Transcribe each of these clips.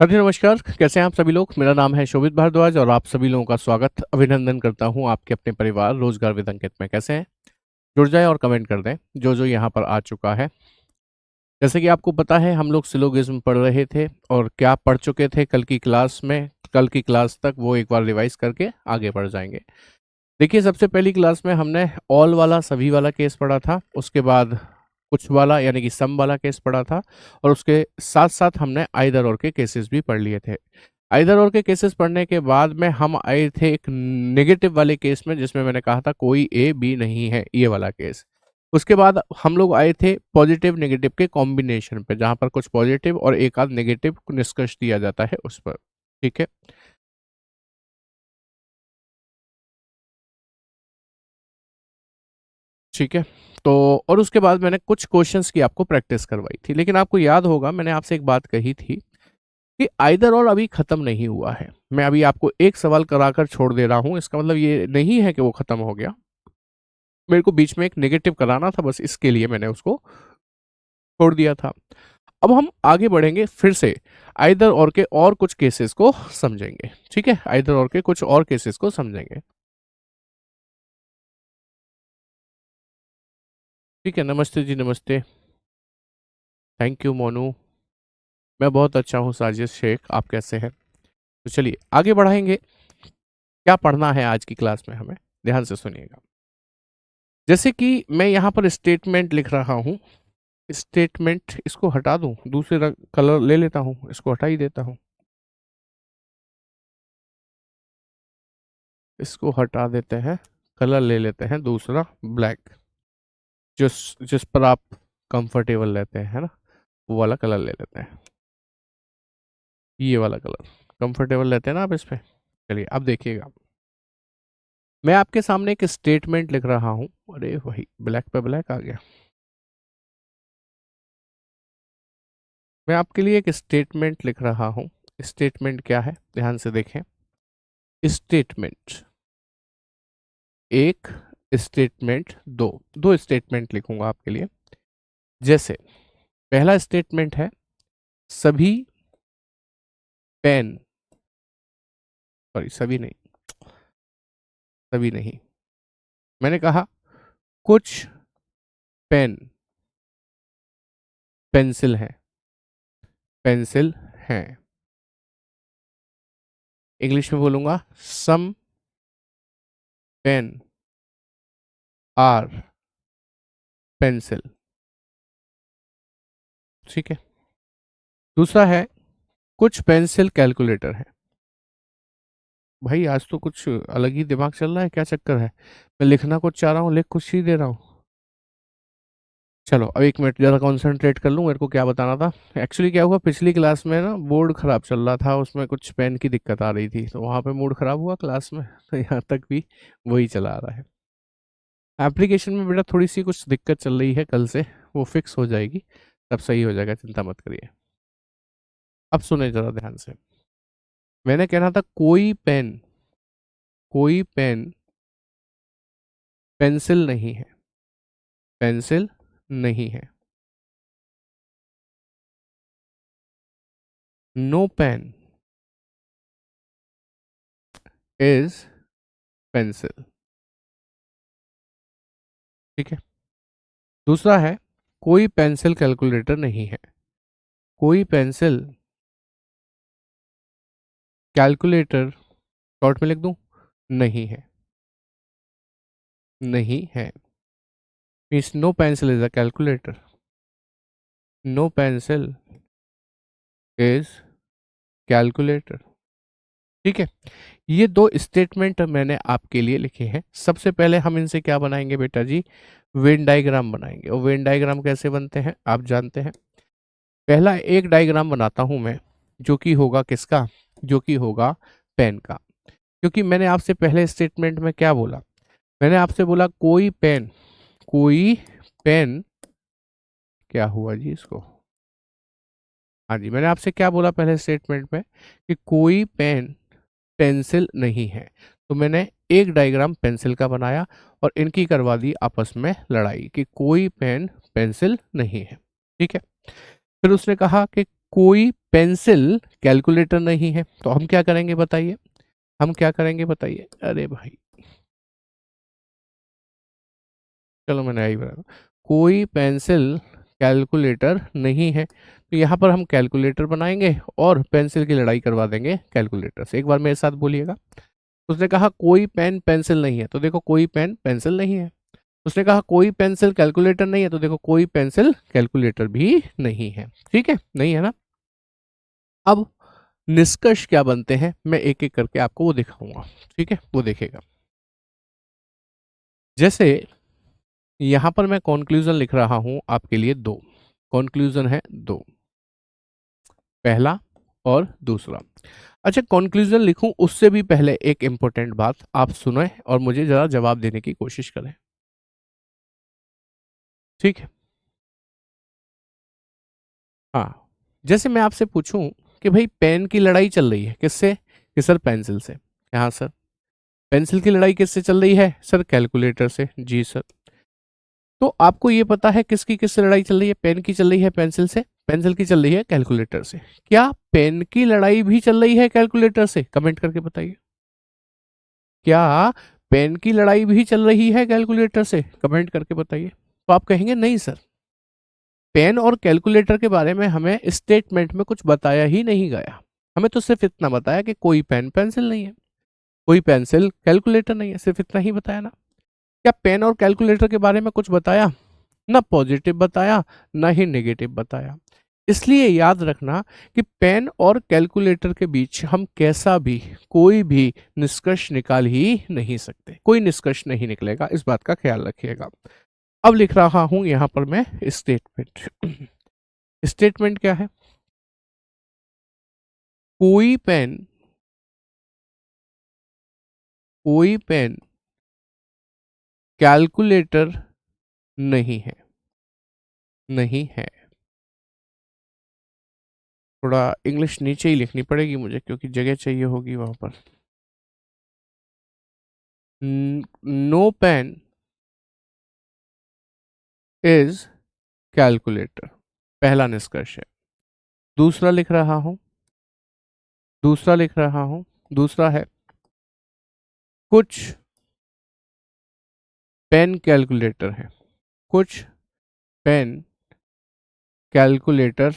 हाँ जी, नमस्कार। कैसे हैं आप सभी लोग? मेरा नाम है शोभित भारद्वाज और आप सभी लोगों का स्वागत, अभिनंदन करता हूँ आपके अपने परिवार रोज़गार विद अंकित में। कैसे हैं? जुड़ जाएँ और कमेंट कर दें, जो-जो यहाँ पर आ चुका है। जैसे कि आपको पता है हम लोग सिलोगिज़्म पढ़ रहे थे और क्या पढ़ चुके थे कल की क्लास में, कल की क्लास तक वो एक बार रिवाइज़ करके आगे बढ़ जाएँगे। देखिए, सबसे पहली क्लास में हमने ऑल वाला, सभी वाला केस पढ़ा था, उसके बाद कुछ वाला यानी कि सम वाला केस पढ़ा था और उसके साथ-साथ हमने आइदर और के केसेस भी पढ़ लिए थे। आइदर और के केसेस पढ़ने के बाद में हम आए थे एक नेगेटिव वाले केस में जिसमें मैंने कहा था कोई ए, बी नहीं है, ये वाला केस। उसके बाद हम लोग आए थे पॉजिटिव नेगेटिव के कॉम्बिनेशन पे, जहाँ पर कुछ पॉजिटिव और एक आध नेगेटिव निष्कर्ष दिया जाता है उस पर। ठीक है? ठीक है। तो और उसके बाद मैंने कुछ क्वेश्चंस की आपको प्रैक्टिस करवाई थी। लेकिन आपको याद होगा मैंने आपसे एक बात कही थी कि आइदर और अभी खत्म नहीं हुआ है। मैं अभी आपको एक सवाल कराकर छोड़ दे रहा हूँ, इसका मतलब ये नहीं है कि वो खत्म हो गया। मेरे को बीच में एक नेगेटिव कराना था, बस इसके लिए मैंने उसको छोड़ दिया था। अब हम आगे बढ़ेंगे फिर से आइदर और के और कुछ केसेस को समझेंगे। ठीक है? आइदर और के कुछ और केसेस को समझेंगे। ठीक है, नमस्ते जी, नमस्ते। Thank you Monu. मैं बहुत अच्छा हूँ साजिद शेख, आप कैसे हैं? तो चलिए आगे बढ़ाएँगे। क्या पढ़ना है आज की क्लास में हमें? ध्यान से सुनिएगा। जैसे कि मैं यहाँ पर स्टेटमेंट लिख रहा हूँ। स्टेटमेंट इसको हटा दूँ? दूसरे रंग कलर ले लेता हूँ, इसको हटा ही देता हूँ। इसको हटा देते हैं, कलर ले लेते हैं दूसरा ब्लैक, जिस जिस पर आप कंफर्टेबल रहते हैं, है ना? वो वाला कलर ले लेते हैं। ये वाला कलर। कंफर्टेबल रहते हैं ना आप इस पे? चलिए अब देखिएगा। मैं आपके सामने एक स्टेटमेंट लिख रहा हूँ। अरे वही ब्लैक पे ब्लैक आ गया। मैं आपके लिए एक स्टेटमेंट लिख रहा हूँ। स्टेटमेंट क्या है? ध्यान से देखें। स्टेटमेंट एक, स्टेटमेंट दो। दो स्टेटमेंट लिखूंगा आपके लिए। जैसे पहला स्टेटमेंट है सभी पेन, सॉरी सभी नहीं, मैंने कहा कुछ पेन पेंसिल है, पेंसिल हैं। इंग्लिश में बोलूंगा सम पेन आर पेंसिल। ठीक है। दूसरा है कुछ पेंसिल कैलकुलेटर है। भाई आज तो कुछ अलग ही दिमाग चल रहा है, क्या चक्कर है? मैं लिखना कुछ चाह रहा हूँ, लिख कुछ ही दे रहा हूँ। चलो अब 1 मिनट ज़रा कॉन्सेंट्रेट कर लूँ, मेरे को क्या बताना था। एक्चुअली क्या हुआ, पिछली क्लास में ना बोर्ड ख़राब चल रहा था, उसमें कुछ पेन की दिक्कत आ रही थी, तो वहाँ पे मूड ख़राब हुआ क्लास में तो यहाँ तक भी वही चला आ रहा है। एप्लीकेशन में बेटा थोड़ी सी कुछ दिक्कत चल रही है, कल से वो फिक्स हो जाएगी, तब सही हो जाएगा, चिंता मत करिए। अब सुने ज़रा ध्यान से। मैंने कहना था कोई पेन पेंसिल नहीं है, पेंसिल नहीं है। No pen is pencil. ठीक है। दूसरा है कोई पेंसिल कैलकुलेटर नहीं है। कोई पेंसिल कैलकुलेटर शॉर्ट में लिख दूं, नहीं है, नहीं है। Means no pencil is a calculator, no pencil is calculator. ठीक है। ये दो स्टेटमेंट मैंने आपके लिए लिखे हैं। सबसे पहले हम इनसे क्या बनाएंगे बेटा जी? वेन डायग्राम बनाएंगे। और वेन डायग्राम कैसे बनते हैं आप जानते हैं। पहला एक डायग्राम बनाता हूं मैं, जो कि होगा किसका? जो कि होगा पेन का। क्योंकि मैंने आपसे पहले स्टेटमेंट में क्या बोला? मैंने आपसे बोला कोई पेन, क्या हुआ जी इसको? हाँ जी, मैंने आपसे क्या बोला पहले स्टेटमेंट में कि कोई पेन पेंसिल नहीं है। तो मैंने एक डायग्राम पेंसिल का बनाया और इनकी करवा दी आपस में लड़ाई कि कोई पेन पेंसिल नहीं है। ठीक है। फिर उसने कहा कि कोई पेंसिल कैलकुलेटर नहीं है, तो हम क्या करेंगे बताइए, हम क्या करेंगे बताइए। अरे भाई चलो मैंने यही बता, कोई पेंसिल कैलकुलेटर नहीं है, तो यहाँ पर हम कैलकुलेटर बनाएंगे और पेंसिल की लड़ाई करवा देंगे कैलकुलेटर से। एक बार मेरे साथ बोलिएगा। उसने कहा कोई पेन पेंसिल नहीं है, तो देखो कोई पेन पेंसिल नहीं है। उसने कहा कोई पेंसिल कैलकुलेटर नहीं है, तो देखो कोई पेंसिल कैलकुलेटर भी नहीं है। ठीक है, नहीं है ना। अब निष्कर्ष क्या बनते हैं मैं एक एक करके आपको वो दिखाऊंगा। ठीक है, वो देखेगा। जैसे यहां पर मैं कंक्लूजन लिख रहा हूं आपके लिए दो, कंक्लूजन है दो, पहला और दूसरा। अच्छा, कंक्लूजन लिखूं उससे भी पहले एक इंपॉर्टेंट बात आप सुने और मुझे जरा जवाब देने की कोशिश करें। ठीक है, हाँ, जैसे मैं आपसे पूछूं कि भाई पेन की लड़ाई चल रही है किससे, कि सर पेंसिल से। हाँ सर, पेंसिल की लड़ाई किससे चल रही है, सर कैलकुलेटर से। जी सर। तो आपको ये पता है किसकी किससे लड़ाई चल रही है, पेन की चल रही है पेंसिल से, पेंसिल की चल रही है कैलकुलेटर से। क्या पेन की लड़ाई भी चल रही है कैलकुलेटर से, कमेंट करके बताइए। क्या पेन की लड़ाई भी चल रही है कैलकुलेटर से, कमेंट करके बताइए। तो आप कहेंगे नहीं सर, पेन और कैलकुलेटर के बारे में हमें स्टेटमेंट में कुछ बताया ही नहीं गया, हमें तो सिर्फ इतना बताया कि कोई पेन पेंसिल नहीं है, कोई पेंसिल कैलकुलेटर नहीं है, सिर्फ इतना ही बताया ना। क्या पेन और कैलकुलेटर के बारे में कुछ बताया, ना पॉजिटिव बताया ना ही नेगेटिव बताया। इसलिए याद रखना कि पेन और कैलकुलेटर के बीच हम कैसा भी कोई भी निष्कर्ष निकाल ही नहीं सकते, कोई निष्कर्ष नहीं निकलेगा, इस बात का ख्याल रखिएगा। अब लिख रहा हूं यहां पर मैं स्टेटमेंट। स्टेटमेंट क्या है, कोई पेन, कोई पेन कैलकुलेटर नहीं है, नहीं है। थोड़ा इंग्लिश नीचे ही लिखनी पड़ेगी मुझे क्योंकि जगह चाहिए होगी वहां पर। नो पेन इज कैलकुलेटर, पहला निष्कर्ष है। दूसरा लिख रहा हूं, दूसरा लिख रहा हूं, दूसरा है कुछ पेन कैलकुलेटर है, कुछ पेन कैलकुलेटर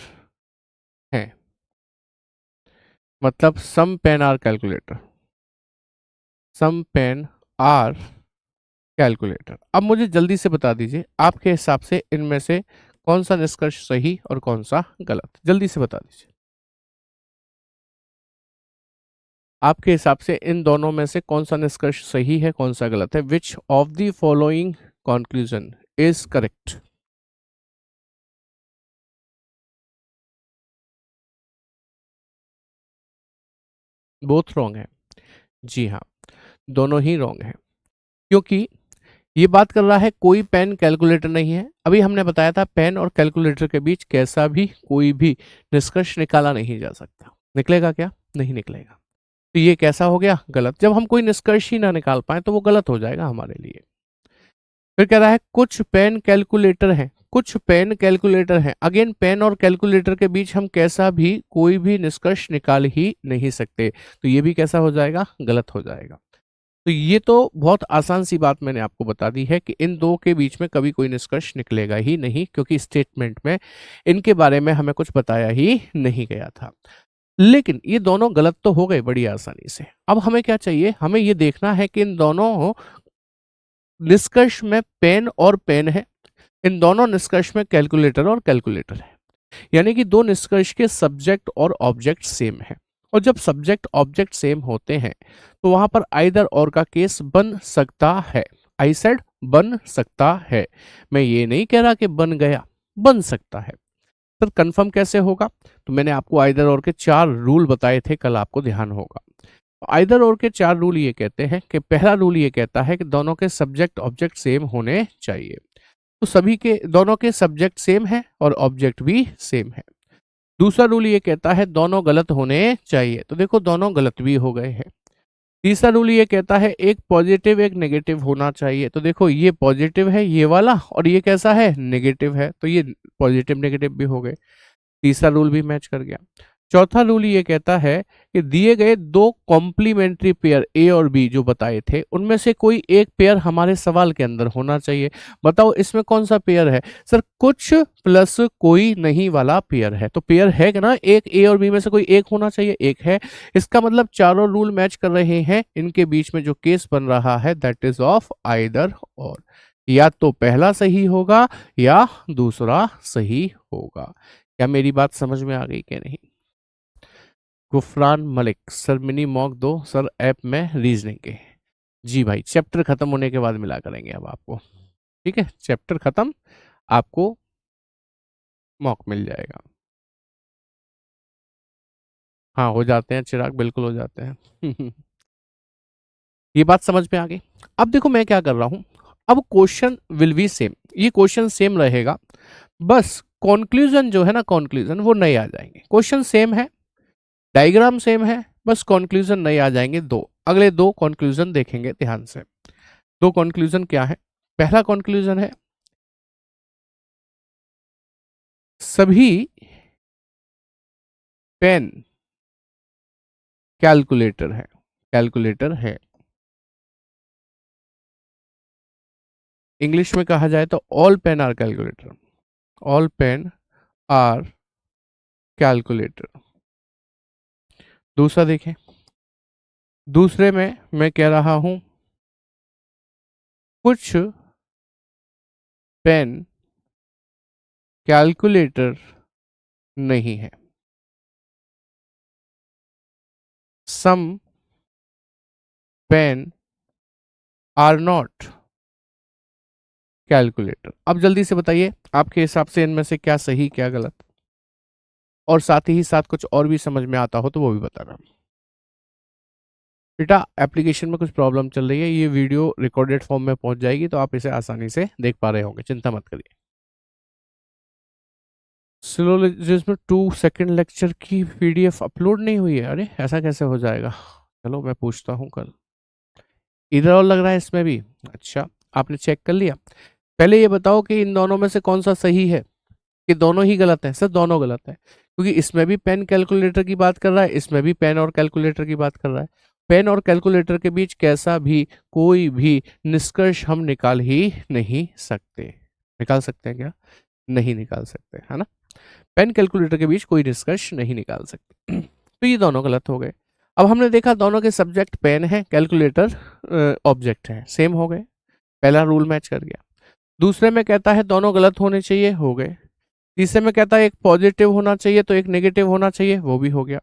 हैं, मतलब some pen are calculator, some pen are calculator. अब मुझे जल्दी से बता दीजिए आपके हिसाब से इनमें से कौन सा निष्कर्ष सही और कौन सा गलत, जल्दी से बता दीजिए। आपके हिसाब से इन दोनों में से कौन सा निष्कर्ष सही है कौन सा गलत है। Which of the following conclusion is correct. Both wrong है। जी हाँ, दोनों ही रॉन्ग है, क्योंकि ये बात कर रहा है कोई पेन कैलकुलेटर नहीं है। अभी हमने बताया था पेन और कैलकुलेटर के बीच कैसा भी कोई भी निष्कर्ष निकाला नहीं जा सकता। निकलेगा क्या, नहीं निकलेगा। तो ये कैसा हो गया, गलत। जब हम कोई निष्कर्ष ही ना निकाल पाए तो वो गलत हो जाएगा हमारे लिए। फिर कह रहा है कुछ पेन कैलकुलेटर हैं, कुछ पेन कैलकुलेटर हैं। अगेन पेन और कैलकुलेटर के बीच हम कैसा भी कोई भी निष्कर्ष निकाल ही नहीं सकते, तो ये भी कैसा हो जाएगा, गलत हो जाएगा। तो ये तो बहुत आसान सी बात मैंने आपको बता दी है कि इन दो के बीच में कभी कोई निष्कर्ष निकलेगा ही नहीं, क्योंकि स्टेटमेंट में इनके बारे में हमें कुछ बताया ही नहीं गया था। लेकिन ये दोनों गलत तो हो गए बड़ी आसानी से। अब हमें क्या चाहिए, हमें ये देखना है कि इन दोनों निष्कर्ष में पेन और पेन है, इन दोनों निष्कर्ष में कैलकुलेटर और कैलकुलेटर है। यानी कि दो निष्कर्ष के सब्जेक्ट और ऑब्जेक्ट सेम है। और जब सब्जेक्ट ऑब्जेक्ट सेम होते हैं तो वहां पर आइदर और का केस बन सकता है। आई सेड बन सकता है, मैं ये नहीं कह रहा कि बन गया, बन सकता है। सर कंफर्म कैसे होगा, तो मैंने आपको आइदर और के 4 रूल बताए थे, कल आपको ध्यान होगा। आइदर और के 4 रूल ये कहते हैं कि पहला रूल ये कहता है कि दोनों के सब्जेक्ट ऑब्जेक्ट सेम होने चाहिए। तो सभी के दोनों के सब्जेक्ट सेम है और ऑब्जेक्ट भी सेम है। दूसरा रूल ये कहता है दोनों गलत होने चाहिए, तो देखो दोनों गलत भी हो गए हैं। तीसरा रूल ये कहता है एक पॉजिटिव एक नेगेटिव होना चाहिए, तो देखो ये पॉजिटिव है ये वाला और ये कैसा है, नेगेटिव है, तो ये पॉजिटिव नेगेटिव भी हो गए। तीसरा रूल भी मैच कर गया। चौथा रूल ये कहता है कि दिए गए दो कॉम्प्लीमेंट्री पेयर ए और बी जो बताए थे उनमें से कोई एक पेयर हमारे सवाल के अंदर होना चाहिए। बताओ इसमें कौन सा पेयर है? सर कुछ प्लस कोई नहीं वाला पेयर है। तो पेयर है कि ना, एक ए और बी में से कोई एक होना चाहिए, एक है। इसका मतलब चारों रूल मैच कर रहे हैं। इनके बीच में जो केस बन रहा है दैट इज ऑफ आइदर और, या तो पहला सही होगा या दूसरा सही होगा। क्या मेरी बात समझ में आ गई कि नहीं? Gufran Malik sir, mini mock दो सर ऐप में रीजनिंग के। जी भाई, चैप्टर खत्म होने के बाद मिला करेंगे अब आपको। ठीक है, चैप्टर खत्म, आपको मॉक मिल जाएगा। हाँ हो जाते हैं चिराग, बिल्कुल हो जाते हैं। ये बात समझ में आ गई। अब देखो मैं क्या कर रहा हूं, अब क्वेश्चन विल बी सेम, ये क्वेश्चन सेम रहेगा, बस कॉन्क्लूजन जो है ना, कॉन्क्लूजन वो नए आ जाएंगे। क्वेश्चन सेम है, डायग्राम सेम है, बस कॉन्क्लूजन नए आ जाएंगे। दो अगले दो कॉन्क्लूजन देखेंगे ध्यान से। दो कॉन्क्लूजन क्या है? पहला कॉन्क्लूजन है सभी पेन कैलकुलेटर है, कैलकुलेटर है। इंग्लिश में कहा जाए तो all pen are calculator, all pen are calculator. दूसरा देखें, दूसरे में मैं कह रहा हूं कुछ पेन कैलकुलेटर नहीं है, some pen are not calculator. अब जल्दी से बताइए आपके हिसाब से इनमें से क्या सही क्या गलत, और साथ ही साथ कुछ और भी समझ में आता हो तो वो भी बताना। बेटा एप्लीकेशन में कुछ प्रॉब्लम चल रही है, ये वीडियो रिकॉर्डेड फॉर्म में पहुंच जाएगी तो आप इसे आसानी से देख पा रहे होंगे, चिंता मत करिए। सिलोजिज्म 2 सेकंड लेक्चर की पीडीएफ अपलोड नहीं हुई है? अरे ऐसा कैसे हो जाएगा, चलो मैं पूछता हूँ कल। इधर और लग रहा है इसमें भी, अच्छा आपने चेक कर लिया? पहले ये बताओ कि इन दोनों में से कौन सा सही है, कि दोनों ही गलत है? सर दोनों गलत है, क्योंकि इसमें भी पेन कैलकुलेटर की बात कर रहा है, इसमें भी पेन और कैलकुलेटर की बात कर रहा है। पेन और कैलकुलेटर के बीच कैसा भी कोई भी निष्कर्ष हम निकाल ही नहीं सकते। निकाल सकते हैं क्या? नहीं निकाल सकते, है ना। पेन कैलकुलेटर के बीच कोई निष्कर्ष नहीं निकाल सकते। तो ये दोनों गलत हो गए। अब हमने देखा दोनों के सब्जेक्ट पेन है, कैलकुलेटर ऑब्जेक्ट है, सेम हो गए, पहला रूल मैच कर गया। दूसरे में कहता है दोनों गलत होने चाहिए, हो गए। तीसरे में कहता है एक पॉजिटिव होना चाहिए तो एक नेगेटिव होना चाहिए, वो भी हो गया।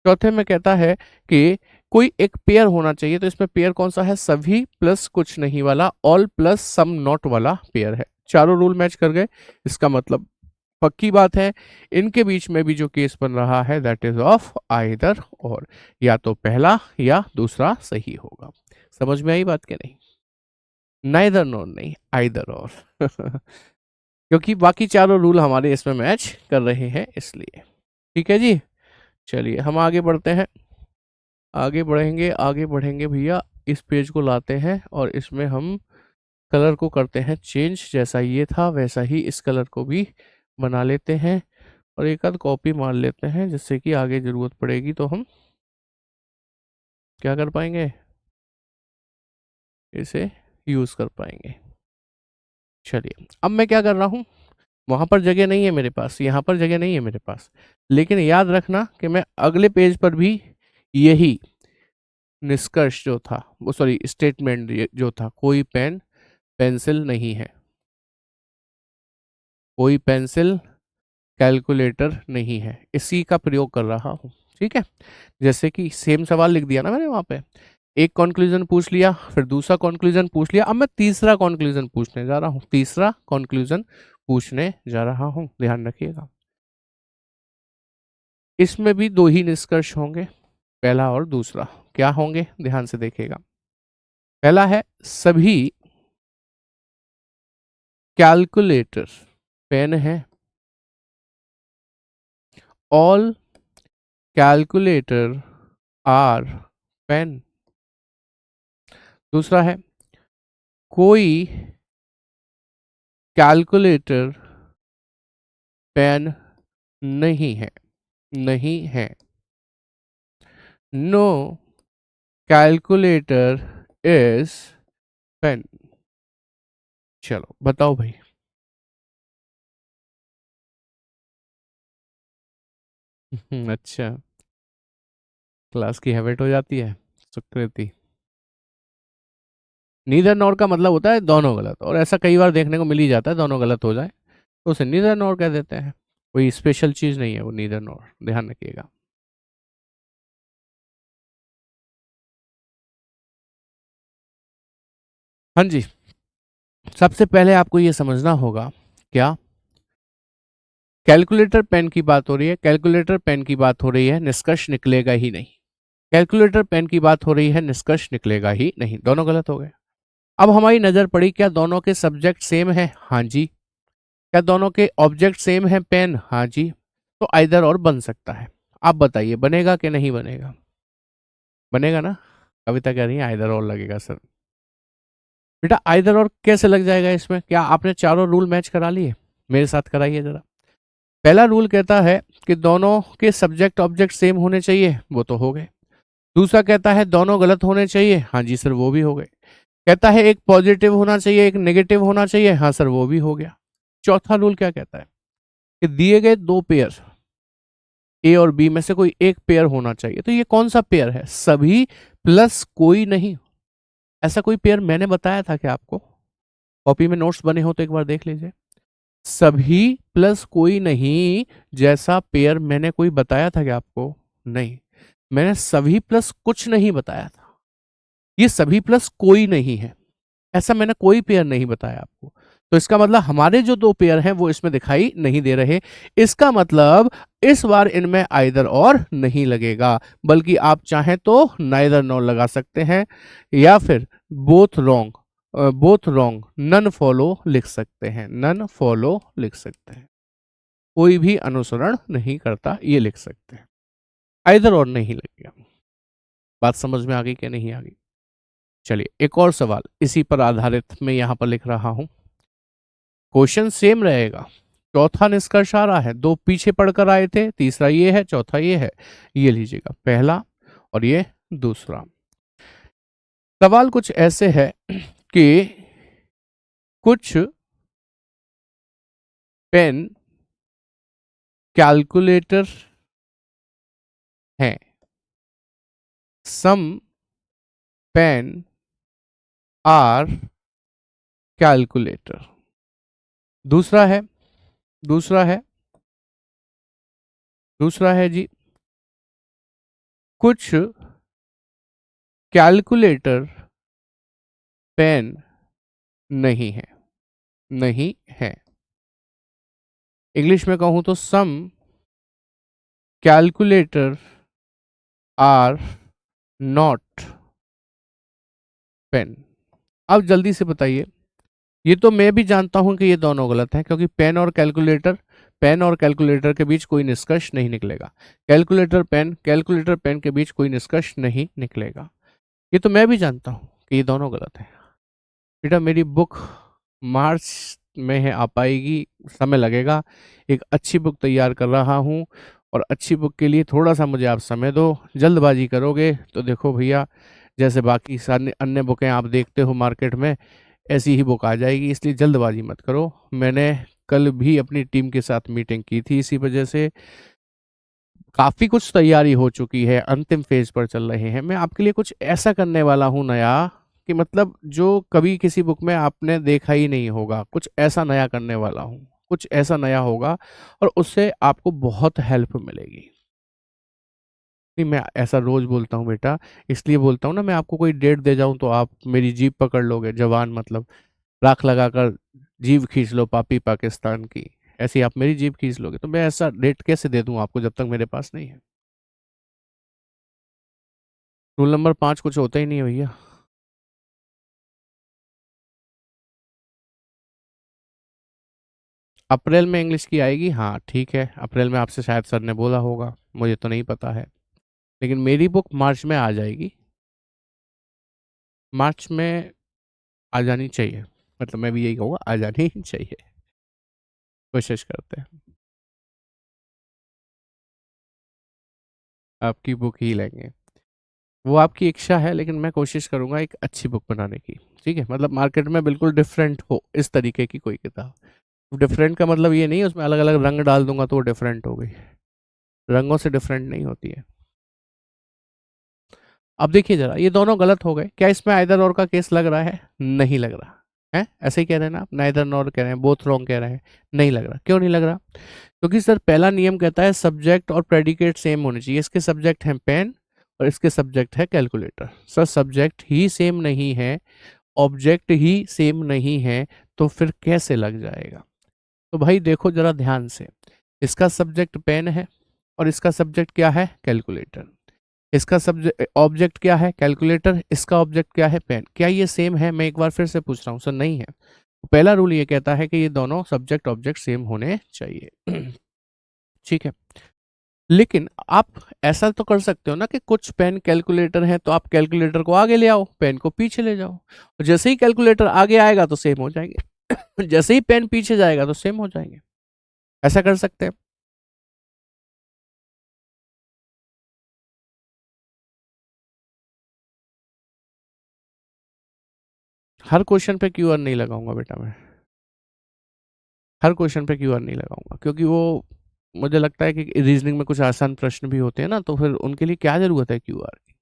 चौथे में कहता है कि कोई एक पेयर होना चाहिए, तो इसमें पेयर कौन सा है? सभी प्लस कुछ नहीं वाला, ऑल प्लस सम नॉट वाला पेयर है। चारों रूल मैच कर गए, इसका मतलब पक्की बात है इनके बीच में भी जो केस बन रहा है दैट इज ऑफ आइदर और, या तो पहला या दूसरा सही होगा। समझ में आई बात के नहीं? नाइदर नॉर नहीं, आइदर और। क्योंकि बाकी चारों रूल हमारे इसमें मैच कर रहे हैं इसलिए। ठीक है जी, चलिए हम आगे बढ़ते हैं। आगे बढ़ेंगे, आगे बढ़ेंगे भैया। इस पेज को लाते हैं और इसमें हम कलर को करते हैं चेंज, जैसा ये था वैसा ही इस कलर को भी बना लेते हैं और एक आध कॉपी मार लेते हैं, जिससे कि आगे ज़रूरत पड़ेगी तो हम क्या कर पाएंगे, इसे यूज़ कर पाएंगे। चलिए अब मैं क्या कर रहा हूँ, वहाँ पर जगह नहीं है मेरे पास, यहाँ पर जगह नहीं है मेरे पास, लेकिन याद रखना कि मैं अगले पेज पर भी यही निष्कर्ष जो था, वो सॉरी स्टेटमेंट जो था, कोई पेन पेंसिल नहीं है, कोई पेंसिल कैलकुलेटर नहीं है, इसी का प्रयोग कर रहा हूँ। ठीक है, जैसे कि सेम सवाल लिख दिया ना मैंने वहाँ पे, एक कंक्लूजन पूछ लिया, फिर दूसरा कंक्लूजन पूछ लिया, अब मैं तीसरा कंक्लूजन पूछने जा रहा हूँ, तीसरा कंक्लूजन पूछने जा रहा हूँ, ध्यान रखिएगा। इसमें भी दो ही निष्कर्ष होंगे, पहला और दूसरा। क्या होंगे ध्यान से देखिएगा। पहला है सभी कैलकुलेटर पेन है, ऑल कैलकुलेटर आर पेन। दूसरा है कोई कैलकुलेटर पेन नहीं है। नहीं है। No calculator is pen. चलो बताओ भाई। अच्छा, क्लास की हैबिट हो जाती है सुकृति। नीदर नॉर का मतलब होता है दोनों गलत, और ऐसा कई बार देखने को मिल ही जाता है दोनों गलत हो जाए तो उसे नीदर नॉर कह देते हैं। कोई स्पेशल चीज नहीं है वो नीदर नॉर, ध्यान रखिएगा। हाँ जी। सबसे पहले आपको ये समझना होगा, क्या कैलकुलेटर पेन की बात हो रही है, कैलकुलेटर पेन की बात हो रही है, निष्कर्ष निकलेगा ही नहीं। कैलकुलेटर पेन की बात हो रही है, निष्कर्ष निकलेगा ही नहीं, दोनों गलत हो गए। अब हमारी नजर पड़ी, क्या दोनों के सब्जेक्ट सेम है? हाँ जी। क्या दोनों के ऑब्जेक्ट सेम है? पेन, हाँ जी। तो आइदर और बन सकता है। आप बताइए बनेगा कि नहीं बनेगा? बनेगा ना? कविता कह रही है आइदर और लगेगा सर। बेटा आइदर और कैसे लग जाएगा इसमें? क्या आपने चारों रूल मैच करा लिए? मेरे साथ कराइए जरा। पहला रूल कहता है कि दोनों के सब्जेक्ट ऑब्जेक्ट सेम होने चाहिए, वो तो हो गए। दूसरा कहता है दोनों गलत होने चाहिए, हाँ जी सर वो भी हो गए। कहता है एक पॉजिटिव होना चाहिए एक नेगेटिव होना चाहिए, हाँ सर वो भी हो गया। चौथा रूल क्या कहता है कि दिए गए दो पेयर ए और बी में से कोई एक पेयर होना चाहिए। तो ये कौन सा पेयर है? सभी प्लस कोई नहीं। ऐसा कोई पेयर मैंने बताया था क्या आपको? कॉपी में नोट्स बने हो तो एक बार देख लीजिए। सभी प्लस कोई नहीं जैसा पेयर मैंने कोई बताया था क्या आपको? नहीं। मैंने सभी प्लस कुछ नहीं बताया था। ये सभी प्लस कोई नहीं है, ऐसा मैंने कोई पेयर नहीं बताया आपको। तो इसका मतलब हमारे जो दो पेयर हैं वो इसमें दिखाई नहीं दे रहे। इसका मतलब इस बार इनमें आइदर और नहीं लगेगा, बल्कि आप चाहें तो नाइदर नॉर लगा सकते हैं, या फिर both wrong, both wrong none follow लिख सकते हैं, नन फॉलो लिख सकते हैं। कोई भी अनुसरण नहीं करता ये लिख सकते हैं। आइदर और नहीं लगेगा। बात समझ में आ गई कि नहीं आ गई? चलिए एक और सवाल इसी पर आधारित मैं यहां पर लिख रहा हूं। क्वेश्चन सेम रहेगा। चौथा निष्कर्ष आ रहा है, दो पीछे पढ़कर आए थे, तीसरा ये है, चौथा ये है। ये लीजिएगा पहला और ये दूसरा। सवाल कुछ ऐसे है कि कुछ पेन कैलकुलेटर हैं, सम पेन आर कैलकुलेटर। दूसरा है, दूसरा है, दूसरा है जी, कुछ कैलकुलेटर पेन नहीं है, नहीं है। इंग्लिश में कहूं तो सम कैलकुलेटर आर नॉट पेन। अब जल्दी से बताइए। ये तो मैं भी जानता हूं कि ये दोनों गलत हैं, क्योंकि पेन और कैलकुलेटर के बीच कोई निष्कर्ष नहीं निकलेगा। कैलकुलेटर पेन के बीच कोई निष्कर्ष नहीं निकलेगा। ये तो मैं भी जानता हूं कि ये दोनों गलत हैं। बेटा मेरी बुक मार्च में है, आ पाएगी, समय लगेगा। एक अच्छी बुक तैयार कर रहा हूँ, और अच्छी बुक के लिए थोड़ा सा मुझे आप समय दो। जल्दबाजी करोगे तो देखो भैया, जैसे बाकी सारे अन्य बुकें आप देखते हो मार्केट में, ऐसी ही बुक आ जाएगी। इसलिए जल्दबाजी मत करो। मैंने कल भी अपनी टीम के साथ मीटिंग की थी, इसी वजह से काफ़ी कुछ तैयारी हो चुकी है, अंतिम फेज पर चल रहे हैं। मैं आपके लिए कुछ ऐसा करने वाला हूँ नया, कि मतलब जो कभी किसी बुक में आपने देखा ही नहीं होगा, कुछ ऐसा नया करने वाला हूँ। कुछ ऐसा नया होगा और उससे आपको बहुत हेल्प मिलेगी। नहीं, मैं ऐसा रोज बोलता हूँ बेटा, इसलिए बोलता हूँ ना, मैं आपको कोई डेट दे जाऊं तो आप मेरी जीभ पकड़ लोगे, जवान मतलब राख लगाकर जीभ खींच लो पापी पाकिस्तान की, ऐसी आप मेरी जीभ खींच लोगे। तो मैं ऐसा डेट कैसे दे दूं आपको जब तक मेरे पास नहीं है? रूल नंबर 5 कुछ होता ही नहीं है भैया। अप्रैल में इंग्लिश की आएगी, हाँ ठीक है, अप्रैल में आपसे शायद सर ने बोला होगा, मुझे तो नहीं पता है। लेकिन मेरी बुक मार्च में आ जाएगी, मार्च में आ जानी चाहिए। मतलब मैं भी यही कहूँगा, आ जानी ही चाहिए। कोशिश करते हैं। आपकी बुक ही लेंगे। वो आपकी इच्छा है, लेकिन मैं कोशिश करूंगा एक अच्छी बुक बनाने की। ठीक है, मतलब मार्केट में बिल्कुल डिफरेंट हो इस तरीके की कोई किताब। डिफरेंट का मतलब ये नहीं उसमें अलग अलग रंग डाल दूंगा तो वो डिफरेंट हो गई। रंगों से डिफरेंट नहीं होती है। अब देखिए जरा, ये दोनों गलत हो गए। क्या इसमें आइदर और का केस लग रहा है? नहीं लग रहा है। ऐसे ही कह रहे हैं ना आप, नाइदर नॉर कह रहे हैं, बोथ रॉन्ग कह रहे हैं। नहीं लग रहा, क्यों नहीं लग रहा? क्योंकि सर पहला नियम कहता है सब्जेक्ट और प्रेडिकेट सेम होने चाहिए। इसके सब्जेक्ट हैं पेन और इसके सब्जेक्ट है कैलकुलेटर। सर सब्जेक्ट ही सेम नहीं है, ऑब्जेक्ट ही सेम नहीं है, तो फिर कैसे लग जाएगा? तो भाई देखो जरा ध्यान से, इसका सब्जेक्ट पेन है और इसका सब्जेक्ट क्या है? कैलकुलेटर। इसका सब्जेक्ट ऑब्जेक्ट क्या है? कैलकुलेटर। इसका ऑब्जेक्ट क्या है? पेन। क्या ये सेम है? मैं एक बार फिर से पूछ रहा हूँ सर, नहीं है। पहला रूल ये कहता है कि ये दोनों सब्जेक्ट ऑब्जेक्ट सेम होने चाहिए। ठीक है, लेकिन आप ऐसा तो कर सकते हो ना कि कुछ पेन कैलकुलेटर है तो आप कैलकुलेटर को आगे ले आओ, पेन को पीछे ले जाओ, और जैसे ही कैलकुलेटर आगे आएगा तो सेम हो जाएंगे। जैसे ही पेन पीछे जाएगा तो सेम हो जाएंगे। ऐसा कर सकते हैं। हर क्वेश्चन पे क्यूआर नहीं लगाऊंगा बेटा मैं। हर क्वेश्चन पे क्यूआर नहीं लगाऊंगा, क्योंकि वो मुझे लगता है कि रीजनिंग में कुछ आसान प्रश्न भी होते हैं ना, तो फिर उनके लिए क्या जरूरत है क्यूआर की।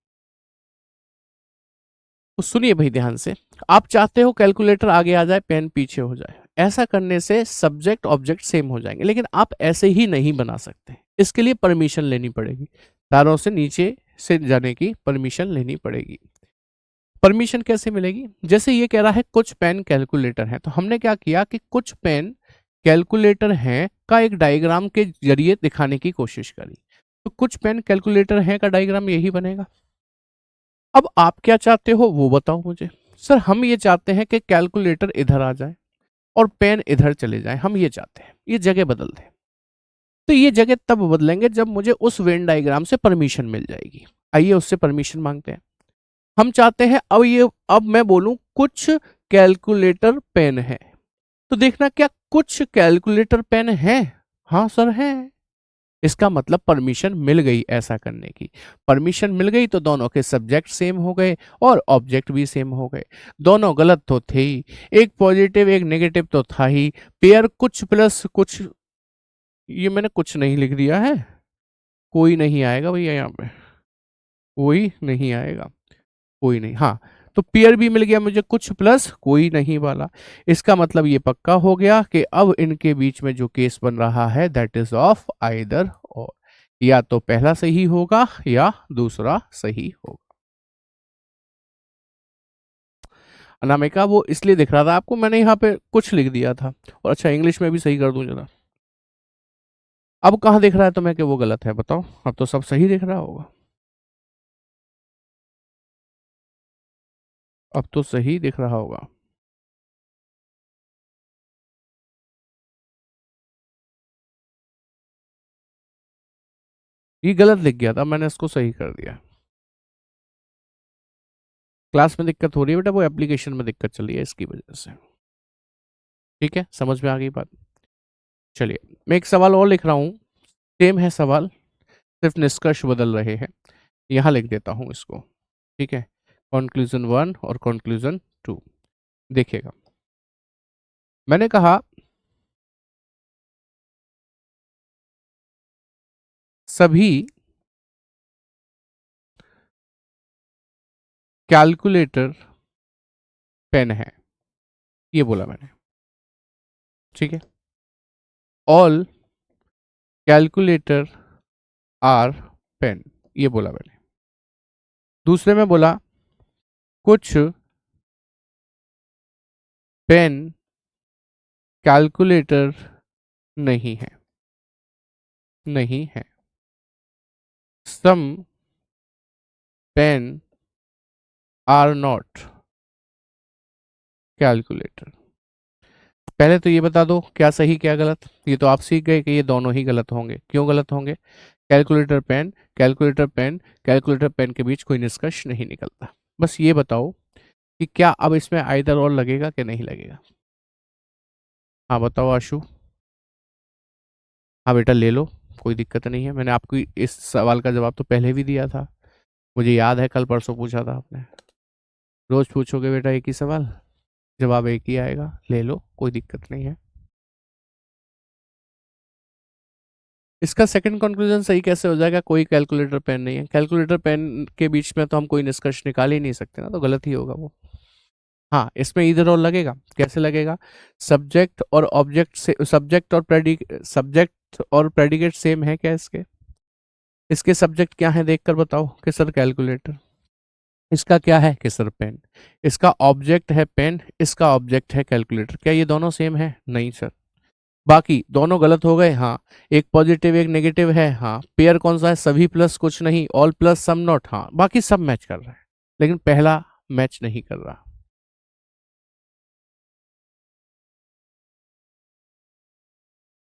तो सुनिए भाई ध्यान से, आप चाहते हो कैलकुलेटर आगे आ जाए, पेन पीछे हो जाए। ऐसा करने से सब्जेक्ट ऑब्जेक्ट सेम हो जाएंगे, लेकिन आप ऐसे ही नहीं बना सकते। इसके लिए परमिशन लेनी पड़ेगी, तारों से नीचे से जाने की परमिशन लेनी पड़ेगी। परमिशन कैसे मिलेगी? जैसे ये कह रहा है कुछ पेन कैलकुलेटर है, तो हमने क्या किया कि कुछ पेन कैलकुलेटर हैं का एक डायग्राम के जरिए दिखाने की कोशिश करी। तो कुछ पेन कैलकुलेटर हैं का डायग्राम यही बनेगा। अब आप क्या चाहते हो वो बताओ मुझे। सर हम ये चाहते हैं कि कैलकुलेटर इधर आ जाए और पेन इधर चले जाए, हम ये चाहते हैं, ये जगह बदल दें। तो ये जगह तब बदलेंगे जब मुझे उस वेन डायग्राम से परमिशन मिल जाएगी। आइए उससे परमिशन मांगते हैं। हम चाहते हैं अब मैं बोलूं कुछ कैलकुलेटर पेन है, तो देखना क्या कुछ कैलकुलेटर पेन है? हाँ सर है। इसका मतलब परमिशन मिल गई ऐसा करने की। परमिशन मिल गई तो दोनों के सब्जेक्ट सेम हो गए और ऑब्जेक्ट भी सेम हो गए। दोनों गलत तो थे ही, एक पॉजिटिव एक नेगेटिव तो था ही। पेयर कुछ प्लस कुछ, ये मैंने कुछ नहीं लिख दिया है। कोई नहीं आएगा भैया यहाँ पे, कोई नहीं आएगा, कोई नहीं। हाँ, तो पेयर भी मिल गया मुझे, कुछ प्लस कोई नहीं वाला। इसका मतलब ये पक्का हो गया कि अब इनके बीच में जो केस बन रहा है दैट इज ऑफ आइदर और, या तो पहला सही होगा या दूसरा सही होगा। अनामिका वो इसलिए दिख रहा था आपको, मैंने यहाँ पे कुछ लिख दिया था। और अच्छा इंग्लिश में भी सही कर दूं जरा। अब कहाँ दिख रहा है तुम्हें कि वो गलत है? बताओ, अब तो सब सही दिख रहा होगा। अब तो सही दिख रहा होगा। ये गलत लिख गया था, मैंने इसको सही कर दिया। क्लास में दिक्कत हो रही है बेटा, वो एप्लीकेशन में दिक्कत चली है इसकी वजह से। ठीक है, समझ में आ गई बात? चलिए मैं एक सवाल और लिख रहा हूँ, सेम है सवाल, सिर्फ निष्कर्ष बदल रहे हैं। यहाँ लिख देता हूँ इसको। ठीक है, कंक्लूजन 1 और कंक्लूजन 2। देखिएगा, मैंने कहा सभी कैलकुलेटर पेन है, ये बोला मैंने। ठीक है, ऑल कैलकुलेटर आर पेन, ये बोला मैंने। दूसरे में बोला कुछ पेन कैलकुलेटर नहीं है, नहीं है। Some pen are not calculator. पहले तो ये बता दो क्या सही क्या गलत। ये तो आप सीख गए कि ये दोनों ही गलत होंगे। क्यों गलत होंगे? Calculator pen, calculator pen, calculator pen के बीच कोई निष्कर्ष नहीं निकलता। बस ये बताओ कि क्या अब इसमें आइदर और लगेगा कि नहीं लगेगा? हाँ बताओ आशु। हाँ बेटा ले लो, कोई दिक्कत नहीं है। मैंने आपको इस सवाल का जवाब तो पहले भी दिया था, मुझे याद है, कल परसों पूछा था आपने। रोज पूछोगे बेटा एक ही सवाल, जवाब एक ही आएगा, ले लो, कोई दिक्कत नहीं है। इसका सेकंड कंक्लूजन सही कैसे हो जाएगा, कोई कैलकुलेटर पेन नहीं है। कैलकुलेटर पेन के बीच में तो हम कोई निष्कर्ष निकाल ही नहीं सकते ना, तो गलत ही होगा वो। हाँ, इसमें इधर और लगेगा, कैसे लगेगा, सब्जेक्ट और ऑब्जेक्ट से, सब्जेक्ट और प्रेडिकेट सेम है क्या इसके? इसके सब्जेक्ट क्या है देखकर बताओ कि सर कैलकुलेटर। इसका क्या है कि सर पेन। इसका ऑब्जेक्ट है पेन, इसका ऑब्जेक्ट है कैलकुलेटर। क्या ये दोनों सेम है? नहीं सर। बाकी दोनों गलत हो गए, हाँ। एक पॉजिटिव एक नेगेटिव है, हाँ। पेयर कौन सा है? सभी प्लस कुछ नहीं, ऑल प्लस सम नॉट, हाँ। बाकी सब मैच कर रहे हैं, लेकिन पहला मैच नहीं कर रहा।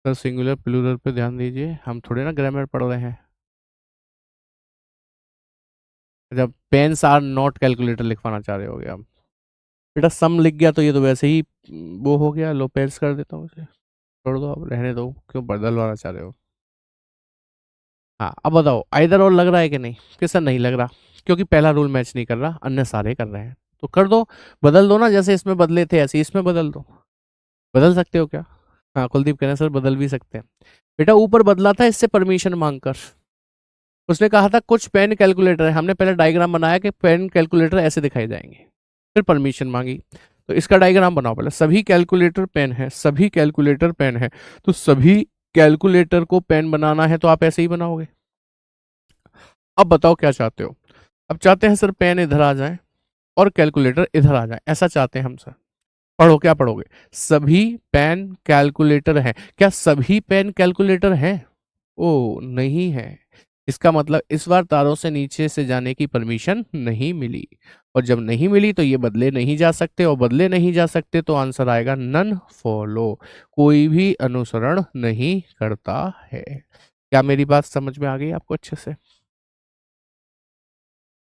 सर सिंगुलर प्लूरल पे ध्यान दीजिए, हम थोड़े ना ग्रामर पढ़ रहे हैं। जब पेन्स आर नॉट कैलकुलेटर लिखवाना चाह रहे हो गया आप। बेटा सम लिख गया तो ये तो वैसे ही वो हो गया, लो पेन्स कर देता हूँ इसे, छोड़ दो अब, रहने दो, क्यों बदलवाना चाह रहे हो। हाँ अब बताओ, आइदर और लग रहा है कि नहीं, कि सर नहीं लग रहा, क्योंकि पहला रूल मैच नहीं कर रहा, अन्य सारे कर रहे हैं। तो कर दो, बदल दो ना, जैसे इसमें बदले थे ऐसे इसमें बदल दो। बदल सकते हो क्या? हाँ कुलदीप कह रहे हैं सर बदल भी सकते हैं। बेटा ऊपर बदला था इससे परमिशन मांगकर, उसने कहा था कुछ पेन कैलकुलेटर है, हमने पहले डायग्राम बनाया कि पेन कैलकुलेटर ऐसे दिखाई जाएंगे, फिर परमिशन मांगी। तो इसका डायग्राम बनाओ पहले, सभी कैलकुलेटर पेन है, सभी कैलकुलेटर पेन है, तो सभी कैलकुलेटर को पेन बनाना है तो आप ऐसे ही बनाओगे। अब बताओ क्या चाहते हो? अब चाहते हैं सर पेन इधर आ जाए और कैलकुलेटर इधर आ जाए, ऐसा चाहते हैं हम सर। पढ़ो, क्या पढ़ोगे? सभी पेन कैलकुलेटर है, क्या सभी पेन कैलकुलेटर हैं? ओ नहीं है। इसका मतलब इस बार तारों से नीचे से जाने की परमिशन नहीं मिली, और जब नहीं मिली तो ये बदले नहीं जा सकते, और बदले नहीं जा सकते तो आंसर आएगा नन फॉलो, कोई भी अनुसरण नहीं करता है। क्या मेरी बात समझ में आ गई आपको अच्छे से?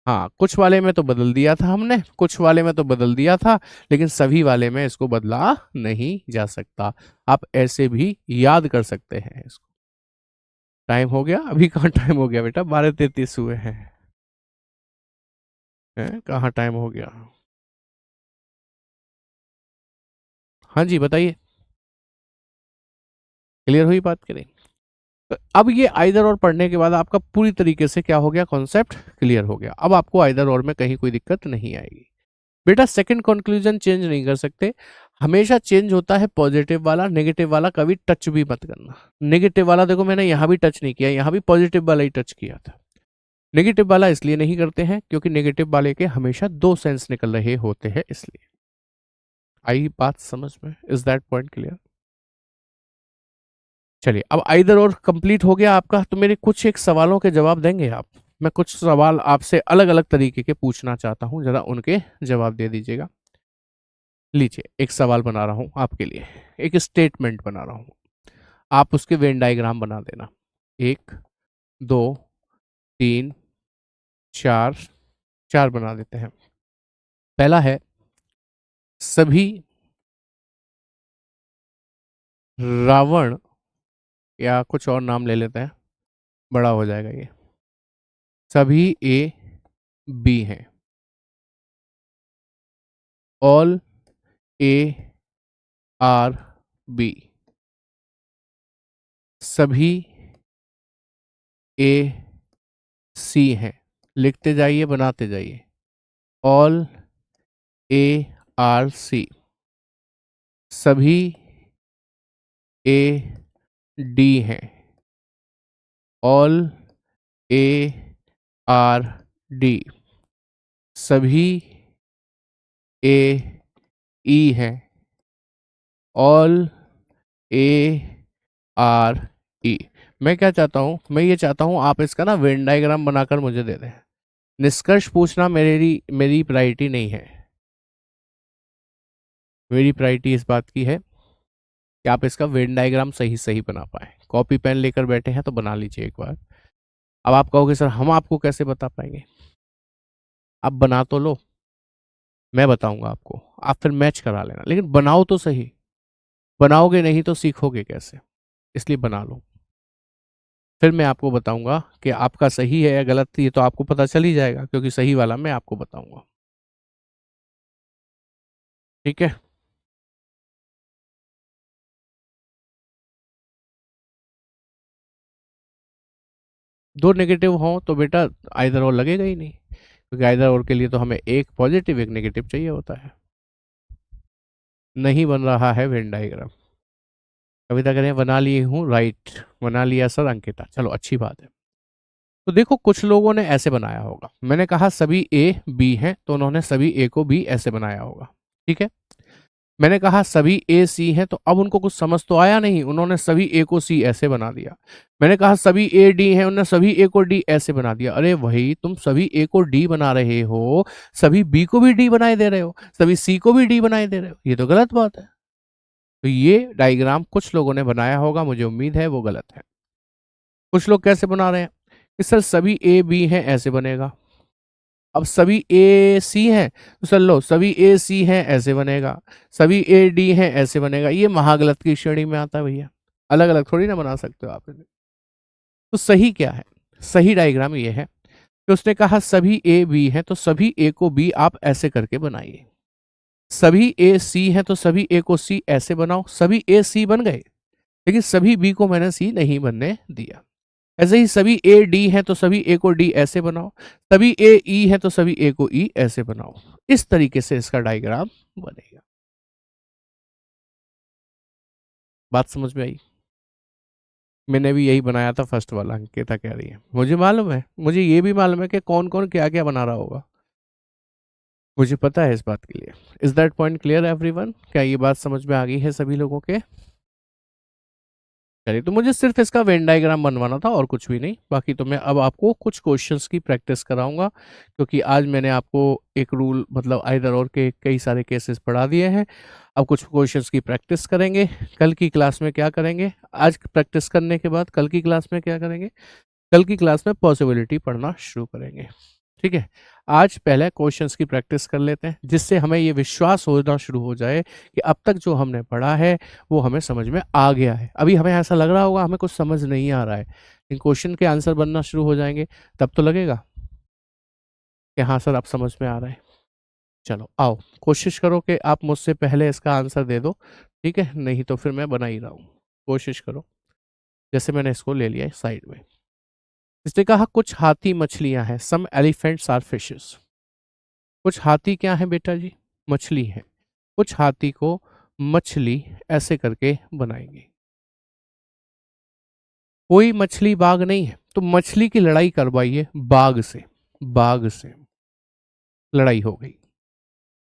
हाँ, कुछ वाले में तो बदल दिया था हमने, कुछ वाले में तो बदल दिया था, लेकिन सभी वाले में इसको बदला नहीं जा सकता। आप ऐसे भी याद कर सकते हैं इसको। टाइम हो गया? अभी कहाँ टाइम हो गया बेटा, 12:33 हुए हैं। कहाँ टाइम हो गया? हाँ जी बताइए, क्लियर हुई बात करें? तो अब ये आइदर और पढ़ने के बाद आपका पूरी तरीके से क्या हो गया, कॉन्सेप्ट क्लियर हो गया। अब आपको आइदर और में कहीं कोई दिक्कत नहीं आएगी। बेटा सेकंड कंक्लूजन चेंज नहीं कर सकते, हमेशा चेंज होता है पॉजिटिव वाला, नेगेटिव वाला कभी टच भी मत करना। नेगेटिव वाला देखो मैंने यहाँ भी टच नहीं किया, यहाँ भी पॉजिटिव वाला ही टच किया था। नेगेटिव वाला इसलिए नहीं करते हैं क्योंकि नेगेटिव वाले के हमेशा दो सेंस निकल रहे होते हैं, इसलिए। आई बात समझ में? Is that point clear? चलिए, अब आइदर और कंप्लीट हो गया आपका, तो मेरे कुछ एक सवालों के जवाब देंगे आप? मैं कुछ सवाल आपसे अलग अलग तरीके के पूछना चाहता हूं, जरा उनके जवाब दे दीजिएगा। लीजिए एक सवाल बना रहा हूं आपके लिए, एक स्टेटमेंट बना रहा हूं, आप उसके वेन डायग्राम बना देना। 1 2 3 4, 4 बना देते हैं। पहला है, सभी रावण, या कुछ और नाम ले लेते हैं, बड़ा हो जाएगा ये, सभी ए बी हैं, ऑल ए आर बी, सभी ए सी हैं। लिखते जाइए, बनाते जाइए, ऑल ए आर सी, सभी ए डी हैं, ऑल ए आर डी, सभी ए ई हैं, ऑल ए आर ई। मैं क्या चाहता हूँ, मैं ये चाहता हूँ आप इसका ना वेन डायग्राम बनाकर मुझे दे दें। निष्कर्ष पूछना मेरी मेरी प्रायोरिटी नहीं है, मेरी प्रायोरिटी इस बात की है कि आप इसका वेन डायग्राम सही सही बना पाए। कॉपी पेन लेकर बैठे हैं तो बना लीजिए एक बार। अब आप कहोगे सर हम आपको कैसे बता पाएंगे, आप बना तो लो, मैं बताऊंगा आपको, आप फिर मैच करा लेना, लेकिन बनाओ तो सही। बनाओगे नहीं तो सीखोगे कैसे, इसलिए बना लो। फिर मैं आपको बताऊंगा कि आपका सही है या गलत, ये तो आपको पता चल ही जाएगा, क्योंकि सही वाला मैं आपको बताऊंगा। ठीक है। दो नेगेटिव हो तो बेटा आइदर और लगेगा ही नहीं, क्योंकि आइदर और के लिए तो हमें एक पॉजिटिव एक नेगेटिव चाहिए होता है। नहीं बन रहा है वेन डायग्राम। कविता करें बना लिए हूँ, राइट, बना लिया सर अंकिता, चलो अच्छी बात है। तो देखो कुछ लोगों ने ऐसे बनाया होगा, मैंने कहा सभी ए बी हैं तो उन्होंने सभी ए को बी ऐसे बनाया होगा। ठीक है। मैंने कहा सभी ए सी हैं तो अब उनको कुछ समझ तो आया नहीं, उन्होंने सभी ए को सी ऐसे बना दिया। मैंने कहा सभी ए डी हैं, उन्होंने सभी ए को डी ऐसे बना दिया। अरे वही, तुम सभी ए को डी बना रहे हो, सभी बी को भी डी बनाए दे रहे हो, सभी सी को भी डी बनाए दे रहे हो, ये तो गलत बात है। तो ये डायग्राम कुछ लोगों ने बनाया होगा, मुझे उम्मीद है वो गलत है। कुछ लोग कैसे बना रहे हैं कि सर सभी ए बी हैं ऐसे बनेगा, अब सभी ए सी हैं तो सर लो सभी ए सी हैं ऐसे बनेगा, सभी ए डी हैं ऐसे बनेगा। ये महागलत की श्रेणी में आता है भैया, अलग अलग थोड़ी ना बना सकते हो आप इन्हें। तो सही क्या है, सही डायग्राम ये है कि उसने कहा सभी ए बी हैं तो सभी ए को बी आप ऐसे करके बनाइए, सभी ए सी हैं तो सभी ए को सी ऐसे बनाओ, सभी ए सी बन गए, लेकिन सभी बी को मैंने सी नहीं बनने दिया। ऐसे ही सभी ए डी हैं तो सभी ए को डी ऐसे बनाओ, सभी ए ई है तो सभी ए को ई ऐसे बनाओ। इस तरीके से इसका डायग्राम बनेगा। बात समझ में आई? मैंने भी यही बनाया था फर्स्ट वाला, अंकिता कह रही है मुझे मालूम है, मुझे ये भी मालूम है कि कौन कौन क्या क्या बना रहा होगा, मुझे पता है इस बात के लिए। Is that point clear everyone? क्या ये बात समझ में आ गई है सभी लोगों के? चलिए, तो मुझे सिर्फ इसका वेन डायग्राम बनवाना था और कुछ भी नहीं। बाकी तो मैं अब आपको कुछ क्वेश्चंस की प्रैक्टिस कराऊंगा, क्योंकि आज मैंने आपको एक रूल मतलब आइदर और के कई सारे केसेस पढ़ा दिए हैं। अब कुछ क्वेश्चंस की प्रैक्टिस करेंगे। कल की क्लास में क्या करेंगे, आज प्रैक्टिस करने के बाद कल की क्लास में क्या करेंगे, कल की क्लास में पॉसिबिलिटी पढ़ना शुरू करेंगे। ठीक है। आज पहले क्वेश्चंस की प्रैक्टिस कर लेते हैं, जिससे हमें ये विश्वास होना शुरू हो जाए कि अब तक जो हमने पढ़ा है वो हमें समझ में आ गया है। अभी हमें ऐसा लग रहा होगा हमें कुछ समझ नहीं आ रहा है, लेकिन क्वेश्चन के आंसर बनना शुरू हो जाएंगे तब तो लगेगा कि हाँ सर अब समझ में आ रहा है। चलो आओ, कोशिश करो कि आप मुझसे पहले इसका आंसर दे दो। ठीक है, नहीं तो फिर मैं बना ही रहा हूँ। कोशिश करो। जैसे मैंने इसको ले लिया है साइड में। इसने कहा कुछ हाथी मछलियां हैं, सम एलिफेंट्स आर फिशेस। कुछ हाथी क्या है बेटा जी, मछली है। कुछ हाथी को मछली ऐसे करके बनाएंगे। कोई मछली बाघ नहीं है तो मछली की लड़ाई करवाइए बाघ से, बाघ से लड़ाई हो गई।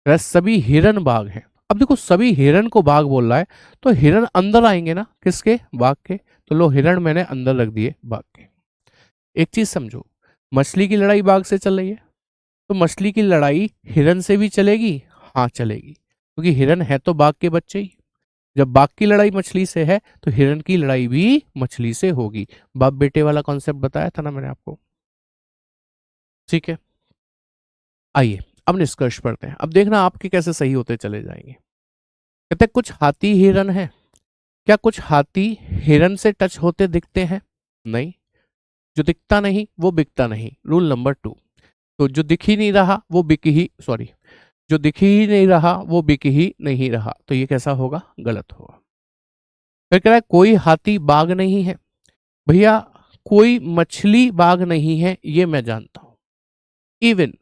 वह सभी हिरन बाघ हैं। अब देखो सभी हिरन को बाघ बोल रहा है तो हिरन अंदर आएंगे ना किसके, बाघ के। तो लो हिरन मैंने अंदर रख दिए बाघ के। एक चीज समझो, मछली की लड़ाई बाघ से चल रही है तो मछली की लड़ाई हिरन से भी चलेगी। हाँ चलेगी, क्योंकि हिरन है तो बाघ के बच्चे ही। जब बाघ की लड़ाई मछली से है तो हिरन की लड़ाई भी मछली से होगी। बाप बेटे वाला कॉन्सेप्ट बताया था ना मैंने आपको। ठीक है, आइए अब निष्कर्ष पढ़ते हैं। अब देखना आपके कैसे सही होते चले जाएंगे। कहते हैं कुछ हाथी हिरन है। क्या कुछ हाथी हिरन से टच होते दिखते हैं? नहीं। जो दिखता नहीं वो बिकता नहीं, रूल नंबर 2। तो जो दिख ही नहीं रहा वो बिक ही, सॉरी, जो दिख ही नहीं रहा वो बिक ही नहीं रहा, तो ये कैसा होगा, गलत होगा। फिर कह रहा है कोई हाथी बाघ नहीं है। भैया कोई मछली बाघ नहीं है ये मैं जानता हूं। इवन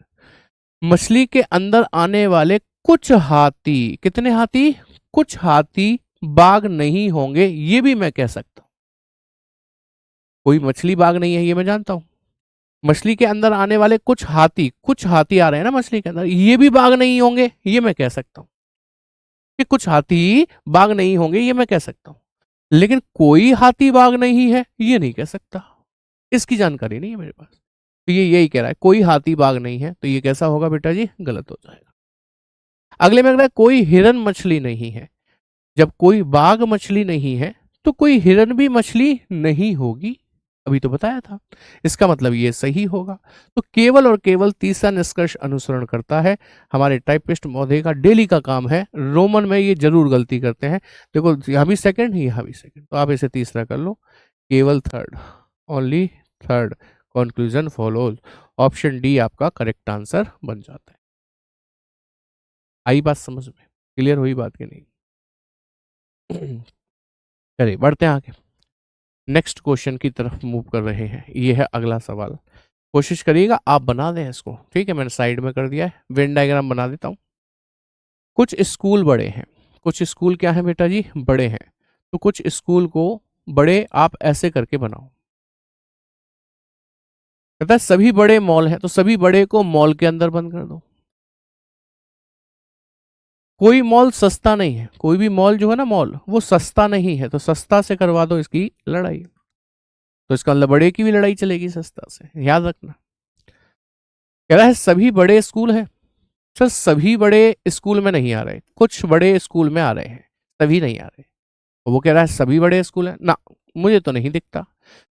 मछली के अंदर आने वाले कुछ हाथी, कितने हाथी, कुछ हाथी बाघ नहीं होंगे ये भी मैं कह सकता हूं। कोई मछली बाघ नहीं है ये मैं जानता हूं। मछली के अंदर आने वाले कुछ हाथी, कुछ हाथी आ रहे हैं ना मछली के अंदर, ये भी बाघ नहीं होंगे ये मैं कह सकता हूं। कि कुछ हाथी बाघ नहीं होंगे ये मैं कह सकता हूं, लेकिन कोई हाथी बाघ नहीं है ये नहीं कह सकता, इसकी जानकारी नहीं है मेरे पास। तो ये यही कह रहा है कोई हाथी बाघ नहीं है, तो ये कैसा होगा बेटा जी, गलत हो जाएगा। अगले में कह रहा है कोई हिरन मछली नहीं है। जब कोई बाघ मछली नहीं है तो कोई हिरन भी मछली नहीं होगी, अभी तो बताया था। इसका मतलब ये सही होगा। तो केवल और केवल तीसरा निष्कर्ष अनुसरण करता है। हमारे टाइपिस्ट महोदय का डेली का काम है, रोमन में ये जरूर गलती करते हैं। देखो यहाँ भी सेकंड, यहाँ भी सेकंड, तो आप इसे तीसरा कर लो, केवल third. Only third conclusion follows. Option D आपका करेक्ट आंसर बन जाता है। आई बात समझ में? क्लियर हुई बात कि नहीं? चलिए बढ़ते हैं आगे। नेक्स्ट क्वेश्चन की तरफ मूव कर रहे हैं। ये है अगला सवाल। कोशिश करिएगा आप बना दें इसको, ठीक है? मैंने साइड में कर दिया है, वेन डायग्राम बना देता हूं। कुछ स्कूल बड़े हैं, कुछ स्कूल क्या है बेटा जी? बड़े हैं। तो कुछ स्कूल को बड़े आप ऐसे करके बनाओ। कहता है सभी बड़े मॉल हैं, तो सभी बड़े को मॉल के अंदर बंद कर दो। कोई मॉल सस्ता नहीं है, कोई भी मॉल जो है ना मॉल, वो सस्ता नहीं है, तो सस्ता से करवा दो इसकी लड़ाई। तो इसका मतलब बड़े की भी लड़ाई चलेगी सस्ता से, याद रखना। कह रहा है सभी बड़े स्कूल है। सर सभी बड़े स्कूल में नहीं आ रहे, कुछ बड़े स्कूल में आ रहे हैं, सभी नहीं आ रहे। वो कह रहा है सभी बड़े स्कूल है ना, मुझे तो नहीं दिखता।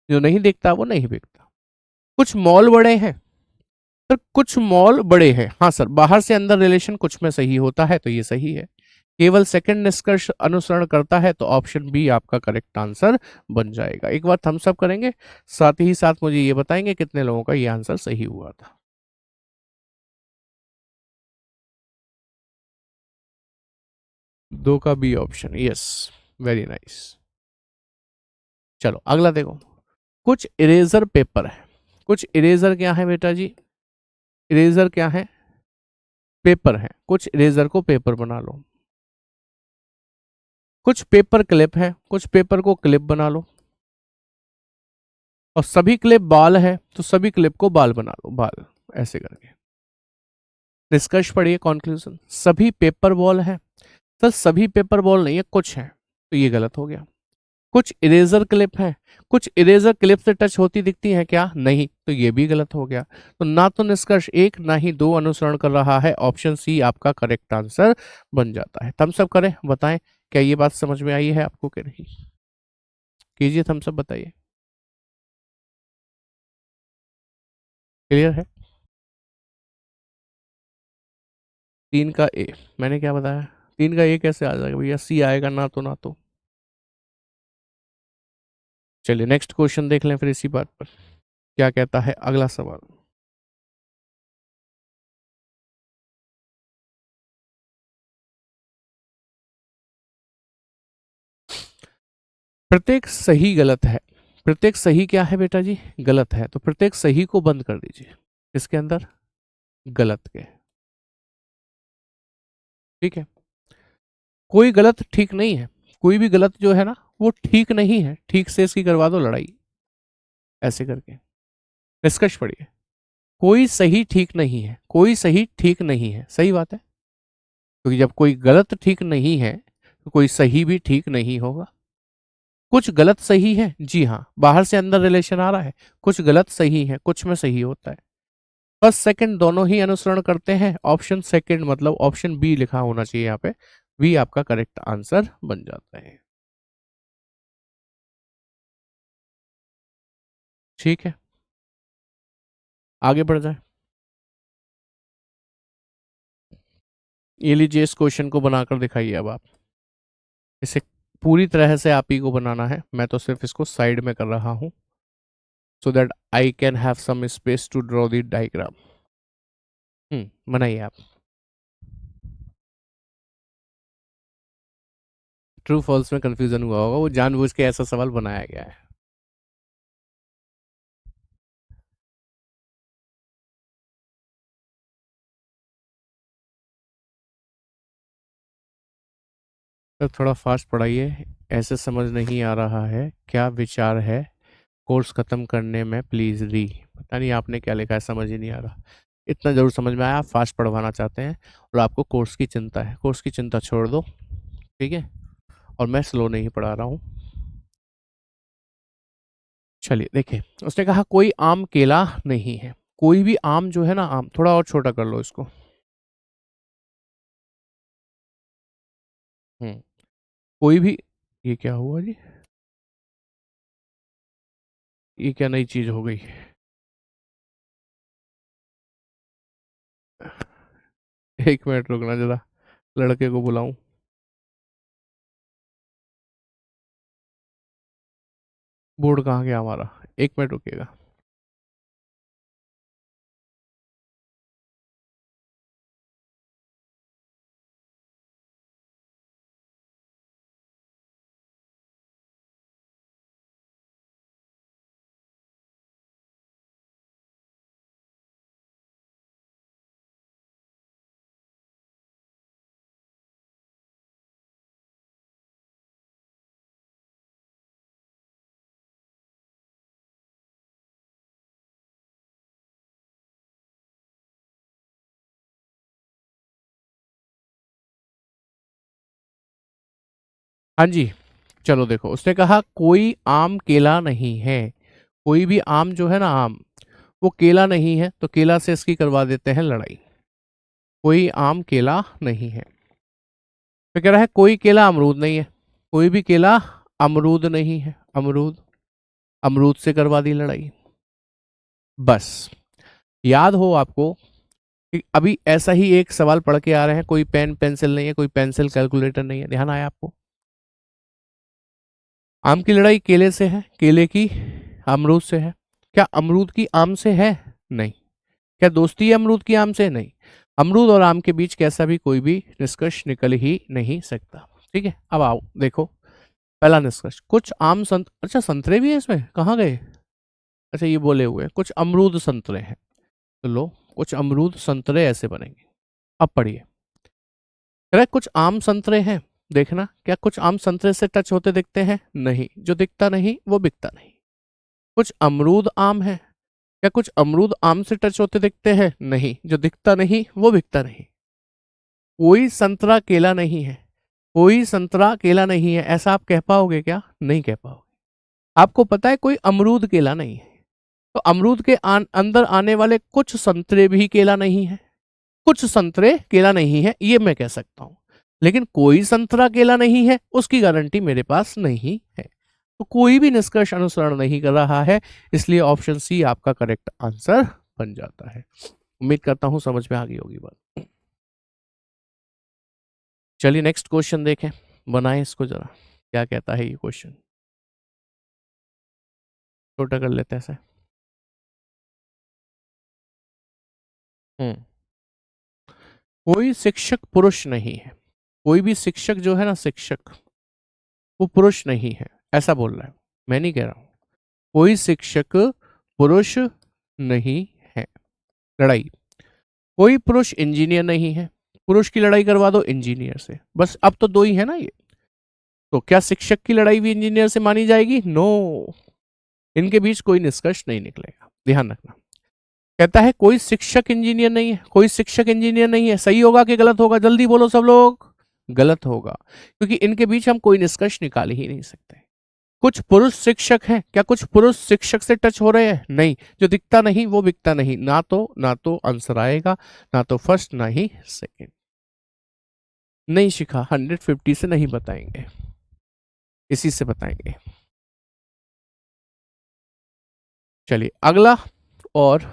जो नहीं दिखता वो नहीं बिकता। कुछ मॉल बड़े हैं। सर कुछ मॉल बड़े हैं, हाँ सर, बाहर से अंदर रिलेशन कुछ में सही होता है, तो ये सही है। केवल सेकंड निष्कर्ष अनुसरण करता है, तो ऑप्शन बी आपका करेक्ट आंसर बन जाएगा। एक बार थम्स अप करेंगे, साथ ही साथ मुझे ये बताएंगे कितने लोगों का ये आंसर सही हुआ था। दो का B option, yes, very nice. चलो अगला देखो। कुछ इरेजर पेपर है। कुछ इरेजर क्या है बेटा जी? इरेजर क्या है? पेपर है। कुछ इरेजर को पेपर बना लो। कुछ पेपर क्लिप है, कुछ पेपर को क्लिप बना लो। और सभी क्लिप बाल है, तो सभी क्लिप को बाल बना लो, बाल ऐसे करके। निष्कर्ष पढ़िए, कंक्लूजन। सभी पेपर बॉल है। सर सभी पेपर बॉल नहीं है, कुछ है, तो ये गलत हो गया। कुछ इरेजर क्लिप है। कुछ इरेजर क्लिप से टच होती दिखती है क्या? नहीं, तो ये भी गलत हो गया। तो ना तो निष्कर्ष एक ना ही दो अनुसरण कर रहा है, ऑप्शन सी आपका करेक्ट आंसर बन जाता है। थम्स अप करें, बताएं क्या ये बात समझ में आई है आपको कि नहीं? कीजिए थम्स अप, बताइए। क्लियर है? 3 का ए, मैंने क्या बताया? 3 का ए कैसे आ जाएगा भैया? सी आएगा, ना तो ना तो। चलिए नेक्स्ट क्वेश्चन देख लें फिर इसी बात पर। क्या कहता है अगला सवाल? प्रत्येक सही गलत है। प्रत्येक सही क्या है बेटा जी? गलत है। तो प्रत्येक सही को बंद कर दीजिए इसके अंदर, गलत के। ठीक है। कोई गलत ठीक नहीं है। कोई भी गलत जो है ना वो ठीक नहीं है, ठीक से इसकी करवा दो लड़ाई, ऐसे करके। निष्कर्ष पढ़िए। कोई सही ठीक नहीं है, कोई सही ठीक नहीं है, सही बात है। क्योंकि जब कोई गलत ठीक नहीं है तो कोई सही भी ठीक नहीं होगा। कुछ गलत सही है, जी हाँ, बाहर से अंदर रिलेशन आ रहा है। कुछ गलत सही है, कुछ में सही होता है। फर्स्ट सेकंड दोनों ही अनुसरण करते हैं, ऑप्शन सेकंड मतलब ऑप्शन बी लिखा होना चाहिए यहाँ पे। बी आपका करेक्ट आंसर बन जाता है। ठीक है, आगे बढ़ जाए। ये लीजिए, इस क्वेश्चन को बनाकर दिखाइए अब आप। इसे पूरी तरह से आप ही को बनाना है, मैं तो सिर्फ इसको साइड में कर रहा हूं, so that I can have some space to draw the diagram. बनाइए आप। ट्रू फॉल्स में कंफ्यूजन हुआ होगा, वो जानबूझ के ऐसा सवाल बनाया गया है। तो थोड़ा फास्ट पढ़ाइए, ऐसे समझ नहीं आ रहा है, क्या विचार है कोर्स खत्म करने में, प्लीज री। पता नहीं आपने क्या लिखा है, समझ ही नहीं आ रहा। इतना जरूर समझ में आया, आप फास्ट पढ़वाना चाहते हैं और आपको कोर्स की चिंता है। कोर्स की चिंता छोड़ दो, ठीक है? और मैं स्लो नहीं पढ़ा रहा हूँ। चलिए देखिए, उसने कहा कोई आम केला नहीं है। कोई भी आम जो है ना, आम थोड़ा और छोटा कर लो इसको। हम्म। कोई भी, ये क्या हुआ जी? ये क्या नई चीज हो गई? एक मिनट रुकना जरा, लड़के को बुलाऊं। बोर्ड कहाँ गया हमारा? एक मिनट रुकिएगा। हाँ जी, चलो देखो, उसने कहा कोई आम केला नहीं है। कोई भी आम जो है ना, आम, वो केला नहीं है, तो केला से इसकी करवा देते हैं लड़ाई। कोई आम केला नहीं है। तो कह रहा है कोई केला अमरूद नहीं है। कोई भी केला अमरूद नहीं है। अमरूद, अमरूद से करवा दी लड़ाई। बस याद हो आपको कि अभी ऐसा ही एक सवाल पढ़ के आ रहे हैं, कोई पेन पेंसिल नहीं है, कोई पेंसिल कैलकुलेटर नहीं है। ध्यान आया आपको? आम की लड़ाई केले से है, केले की अमरूद से है। क्या अमरूद की आम से है? नहीं। क्या दोस्ती है अमरूद की आम से? नहीं। अमरूद और आम के बीच कैसा भी कोई भी निष्कर्ष निकल ही नहीं सकता। ठीक है, अब आओ देखो। पहला निष्कर्ष, कुछ आम अच्छा संतरे भी है इसमें, कहाँ गए? अच्छा ये बोले हुए कुछ अमरूद संतरे हैं। तो लो, कुछ अमरूद संतरे ऐसे बनेंगे। अब पढ़िए, कह रहा है कुछ आम संतरे हैं। देखना, क्या कुछ आम संतरे से टच होते दिखते हैं? नहीं। जो दिखता नहीं वो बिकता नहीं। कुछ अमरूद आम है। क्या कुछ अमरूद आम से टच होते दिखते हैं? नहीं। जो दिखता नहीं वो बिकता नहीं। कोई संतरा केला नहीं है। कोई संतरा केला नहीं है, ऐसा आप कह पाओगे क्या? नहीं कह पाओगे। आपको पता है कोई अमरूद केला नहीं है, तो अमरूद के अंदर आने वाले कुछ संतरे भी केला नहीं है। कुछ संतरे केला नहीं है ये मैं कह सकता हूं, लेकिन कोई संतरा केला नहीं है उसकी गारंटी मेरे पास नहीं है। तो कोई भी निष्कर्ष अनुसरण नहीं कर रहा है, इसलिए ऑप्शन सी आपका करेक्ट आंसर बन जाता है। उम्मीद करता हूं समझ में आ गई होगी बात। चलिए नेक्स्ट क्वेश्चन देखें, बनाएं इसको जरा, क्या कहता है ये क्वेश्चन। छोटा कर लेते हैं ऐसे। हम्म कोई शिक्षक पुरुष नहीं है। कोई भी शिक्षक जो है ना, शिक्षक, वो पुरुष नहीं है, ऐसा बोल रहा है। मैं नहीं कह रहा हूं। कोई शिक्षक पुरुष नहीं है। लड़ाई, कोई पुरुष इंजीनियर नहीं है। पुरुष की लड़ाई करवा दो इंजीनियर से, बस अब तो दो ही है ना ये। तो क्या शिक्षक की लड़ाई भी इंजीनियर से मानी जाएगी? नो। इनके बीच कोई निष्कर्ष नहीं निकलेगा, ध्यान रखना। कहता है कोई शिक्षक इंजीनियर नहीं है। कोई शिक्षक इंजीनियर नहीं है, सही होगा कि गलत होगा? जल्दी बोलो सब लोग। गलत होगा, क्योंकि इनके बीच हम कोई निष्कर्ष निकाल ही नहीं सकते। कुछ पुरुष शिक्षक हैं। क्या कुछ पुरुष शिक्षक से टच हो रहे हैं? नहीं। जो दिखता नहीं वो बिकता नहीं। ना तो आंसर आएगा, ना तो फर्स्ट ना ही सेकंड। नहीं शिखा, 150 से नहीं बताएंगे, इसी से बताएंगे। चलिए अगला और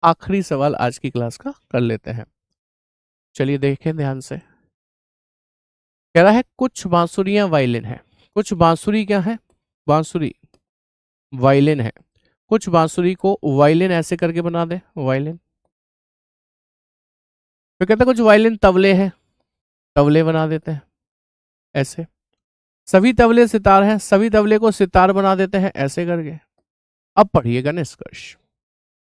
आखिरी सवाल आज की क्लास का कर लेते हैं। चलिए देखें ध्यान से। कह रहा है कुछ बांसुरियां वायलिन है। कुछ बांसुरी क्या है? बांसुरी वायलिन है। कुछ बांसुरी को वायलिन ऐसे करके बना दे, वायलिन। फिर कहता है कुछ वायलिन तबले हैं, तबले बना देते हैं ऐसे। सभी तबले सितार हैं, सभी तबले को सितार बना देते हैं ऐसे करके। अब पढ़िएगा निष्कर्ष।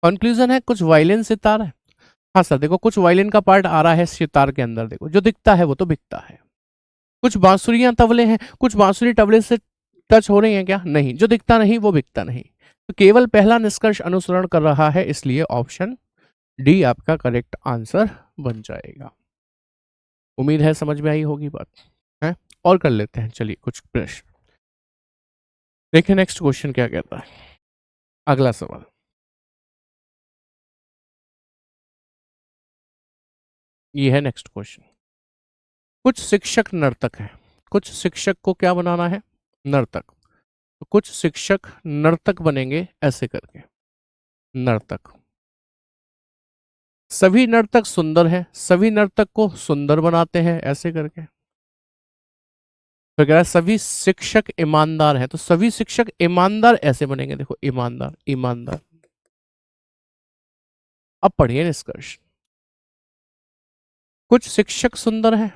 कंक्लूजन है कुछ वायलिन सितार है। हाँ सर देखो, कुछ वायलिन का पार्ट आ रहा है सितार के अंदर, देखो जो दिखता है वो तो बिकता है। कुछ बांसुरियां तबले हैं। कुछ बांसुरी तबले से टच हो रही हैं क्या? नहीं। जो दिखता नहीं वो बिकता नहीं। तो केवल पहला निष्कर्ष अनुसरण कर रहा है, इसलिए ऑप्शन डी आपका करेक्ट आंसर बन जाएगा। उम्मीद है समझ में आई होगी बात है। और कर लेते हैं, चलिए कुछ प्रश्न देखिए। नेक्स्ट क्वेश्चन क्या कहता है, अगला सवाल। ये है नेक्स्ट क्वेश्चन। कुछ शिक्षक नर्तक हैं। कुछ शिक्षक को क्या बनाना है? नर्तक। तो कुछ शिक्षक नर्तक बनेंगे ऐसे करके, नर्तक। सभी नर्तक सुंदर हैं, सभी नर्तक को सुंदर बनाते हैं ऐसे करके। तो कह रहा है सभी शिक्षक ईमानदार हैं, तो सभी शिक्षक ईमानदार ऐसे बनेंगे, देखो ईमानदार ईमानदार। अब पढ़िए निष्कर्ष। कुछ शिक्षक सुंदर हैं,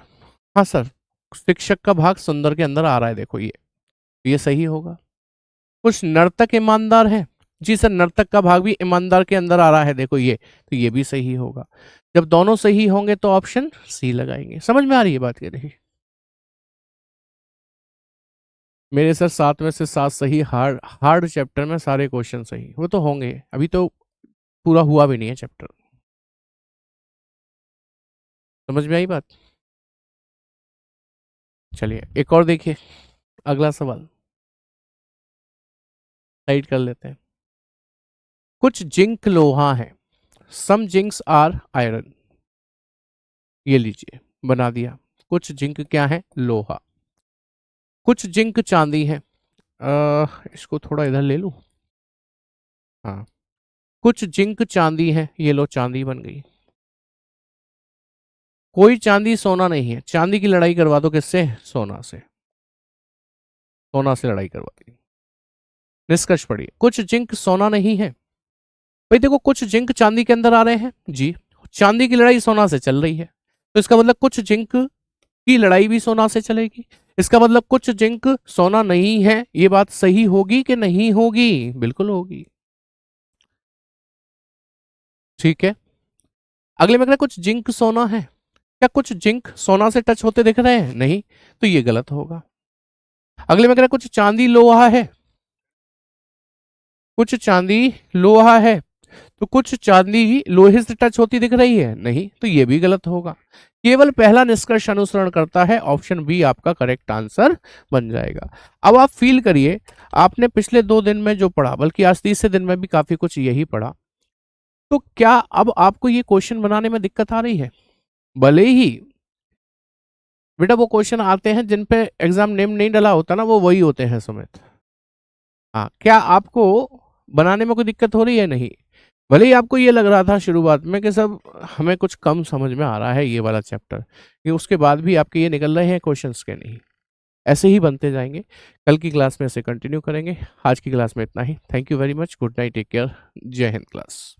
हाँ सर, शिक्षक का भाग सुंदर के अंदर आ रहा है, देखो ये सही होगा। कुछ नर्तक ईमानदार हैं, जी सर, नर्तक का भाग भी ईमानदार के अंदर आ रहा है, देखो ये, तो ये भी सही होगा। जब दोनों सही होंगे तो ऑप्शन सी लगाएंगे। समझ में आ रही है बात? क्या देखिए मेरे सर 7 में से 7 सही, हार्ड हार्ड चैप्टर में सारे क्वेश्चन सही, वो तो होंगे, अभी तो पूरा हुआ भी नहीं है चैप्टर। समझ में आई बात? चलिए एक और देखिए, अगला सवाल साइड कर लेते हैं। कुछ जिंक लोहा है, सम जिंक्स आर आयरन। ये लीजिए, बना दिया। कुछ जिंक क्या है? लोहा। कुछ जिंक चांदी है, इसको थोड़ा इधर ले लूं। हाँ, कुछ जिंक चांदी है, ये लो चांदी बन गई। कोई चांदी सोना नहीं है, चांदी की लड़ाई करवा दो किससे? सोना से, सोना से लड़ाई करवा दी। निष्कर्ष पढ़िए, कुछ जिंक सोना नहीं है। भाई देखो, कुछ जिंक चांदी के अंदर आ रहे हैं जी, चांदी की लड़ाई सोना से चल रही है, तो इसका मतलब कुछ जिंक की लड़ाई भी सोना से चलेगी। इसका मतलब कुछ जिंक सोना नहीं है, ये बात सही होगी कि नहीं होगी? बिल्कुल होगी। ठीक है, अगले में कह रहा है कुछ जिंक सोना है, क्या कुछ जिंक सोना से टच होते दिख रहे हैं? नहीं, तो ये गलत होगा। अगले में कह रहा है कुछ चांदी लोहा है, कुछ चांदी लोहा है, तो कुछ चांदी लोहे से टच होती दिख रही है? नहीं, तो ये भी गलत होगा। केवल पहला निष्कर्ष अनुसरण करता है, ऑप्शन बी आपका करेक्ट आंसर बन जाएगा। अब आप फील करिए, आपने पिछले 2 दिन में जो पढ़ा, बल्कि आज तीसरे दिन में भी काफी कुछ यही पढ़ा, तो क्या अब आपको ये क्वेश्चन बनाने में दिक्कत आ रही है? भले ही बेटा वो क्वेश्चन आते हैं जिन पे एग्जाम नेम नहीं डला होता ना, वो वही होते हैं समेत। हाँ, क्या आपको बनाने में कोई दिक्कत हो रही है? नहीं। भले ही आपको ये लग रहा था शुरुआत में कि सब हमें कुछ कम समझ में आ रहा है ये वाला चैप्टर, कि उसके बाद भी आपके ये निकल रहे हैं क्वेश्चंस के नहीं, ऐसे ही बनते जाएंगे। कल की क्लास में ऐसे कंटिन्यू करेंगे। आज की क्लास में इतना ही। Thank you very much, good night, take care, Jai Hind class.